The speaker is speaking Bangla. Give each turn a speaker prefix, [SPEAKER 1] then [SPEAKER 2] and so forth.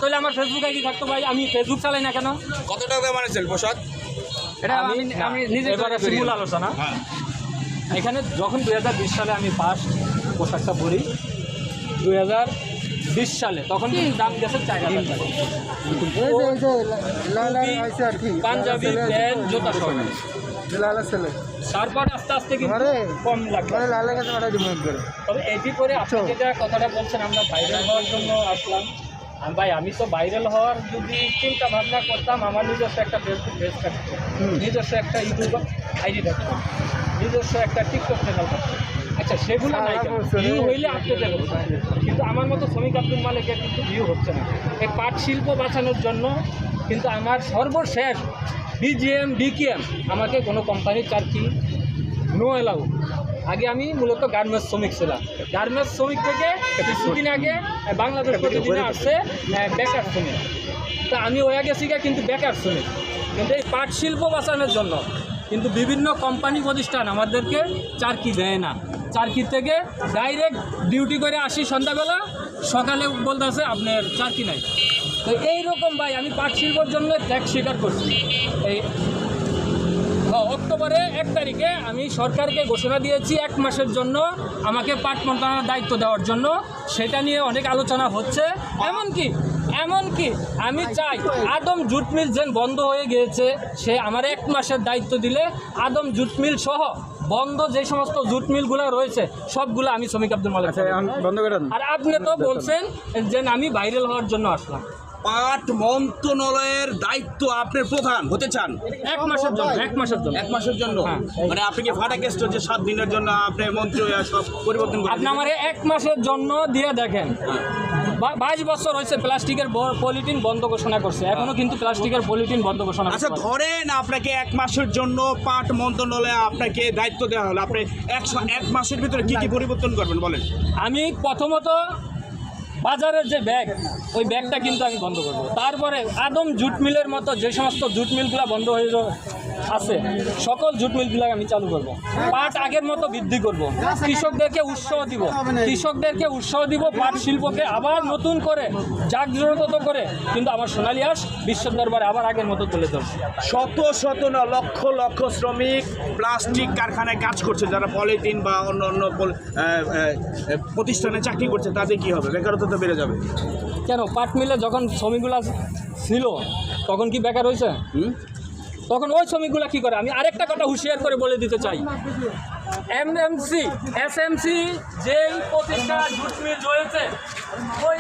[SPEAKER 1] তাহলে আমার ফেসবুক আইডি থাকতো ভাই, আমি ফেসবুক চালাই না কেন?
[SPEAKER 2] কত টাকা বানিয়েছেন পোশাক?
[SPEAKER 1] এটা আমি নিজে মূল আলোচনা। এখানে যখন 2020 সালে আমি ফার্স্ট পোশাকটা পরি, 2020 সালে তখন দাম গেছে 4,000 টাকা। পাঞ্জাবি, প্যান্ট, জুতা সহ। তারপর আস্তে আস্তে কিন্তু কম লাগবে। তবে এটি করে আপনি যেটা কথাটা বলছেন, আমরা ভাইরাল হওয়ার জন্য আসলাম। ভাই আমি তো ভাইরাল হওয়ার যদি চিন্তা ভাবনা করতাম, আমার নিজস্ব একটা ফেসবুক পেজ থাকতো, নিজস্ব একটা ইউটিউব আইডি থাকতো, নিজস্ব একটা টিকটক চ্যানেল থাকতো। আচ্ছা, সেগুলো নাই, ভিউ হইলে আপডেট হচ্ছে, কিন্তু আমার মতো শ্রমিক আব্দুল মালিকের কিন্তু ভিউ হচ্ছে না। এই পাট শিল্প বাঁচানোর জন্য কিন্তু আমার সর্বশেষ বিজিএম বিকেএম আমাকে কোনো কোম্পানির চাকরি নো এলাউ। আগে আমি মূলত গার্মেন্টস শ্রমিক ছিলাম। গার্মেন্টস শ্রমিক থেকে কিছুদিন আগে বাংলাদেশ প্রতিদিনে আসছে বেকার শ্রমিক। তা আমি হয়ে গেছি কিন্তু বেকার শ্রমিক। কিন্তু এই পাট শিল্প বাঁচানোর জন্য কিন্তু বিভিন্ন কোম্পানি প্রতিষ্ঠান আমাদেরকে চাকরি দেয় না। চাকরি থেকে ডাইরেক্ট ডিউটি করে আসি সন্ধ্যাবেলা, সকালে বলতেছে আপনার চাকরি নাই। তো এইরকম ভাই আমি পাট শিল্পের জন্য ত্যাগ স্বীকার করছি। এই অক্টোবরে 1 তারিখে আমি সরকারকে ঘোষণা দিয়েছি 1 মাসের জন্য আমাকে পাট মন্ত্রণালয়ের দায়িত্ব দেওয়ার জন্য। সেটা নিয়ে অনেক আলোচনা হচ্ছে। এমনকি আমি চাই আদম জুট মিল যেন বন্ধ হয়ে গিয়েছে, সে আমার 1 মাসের দায়িত্ব দিলে আদম জুট মিল সহ বন্ধ যে সমস্ত জুট মিলগুলো রয়েছে সবগুলো আমি শ্রমিক আব্দুল মালিক বন্ধ করে দেন। আর আপনি তো বলছেন যে আমি ভাইরাল হওয়ার জন্য আসলাম।
[SPEAKER 2] পাট মন্ত্রণালয়ের দায়িত্ব আপনার প্রধান হতে চান
[SPEAKER 1] 1 মাসের জন্য।
[SPEAKER 2] 1 মাসের জন্য মানে আপনি কি ফাটা কেষ্ট যে 7 দিনের জন্য আপনি মন্ত্রী সব পরিবর্তন করে
[SPEAKER 1] আপনি আমার 1 মাসের জন্য দিয়ে দেখেন। 22 বছর হয়েছে প্লাস্টিকের পলিথিন বন্ধ ঘোষণা করছে, এখনো কিন্তু প্লাস্টিকের পলিথিন বন্ধ ঘোষণা।
[SPEAKER 2] আচ্ছা, ধরেন আপনাকে 1 মাসের জন্য পাট মন্ত্রণালয়ে আপনাকে দায়িত্ব দেওয়া হলো, আপনি 1 মাসের ভিতরে কি কি পরিবর্তন করবেন বলেন?
[SPEAKER 1] আমি প্রথমত বাজারের যে ব্যাগ, ওই ব্যাগটা কিন্তু আমি বন্ধ করব। তারপরে আদম জুট মিলের মতো যে সমস্ত জুট মিলগুলো বন্ধ হয়ে আছে সকল জুট মিলগুলো আমি চালু করব। পাট আগের মতো বৃদ্ধি করব। কৃষকদেরকে উৎসাহ দিব পাট শিল্পকে আবার নতুন করে জাগ্রত করে কিন্তু আমার সোনালী আঁশ বিশ্বের দরবারে আবার আগের মতো তুলে ধরছে।
[SPEAKER 2] শত না লক্ষ লক্ষ শ্রমিক প্লাস্টিক কারখানায় কাজ করছে, যারা পলিথিন বা অন্য প্রতিষ্ঠানে চাকরি করছে, তাদের কি হবে? বেকারত্ব তো বেড়ে যাবে।
[SPEAKER 1] কেন? পাট মিলে যখন শ্রমিকগুলো ছিল তখন কি বেকার হয়েছে? তখন ওই শ্রমিকগুলো কী করে? আমি আরেকটা কথা হুঁশিয়ার করে বলে দিতে চাই, এমএমসি এসএমসি যেই প্রতিষ্ঠান জুট মিল রয়েছে ওই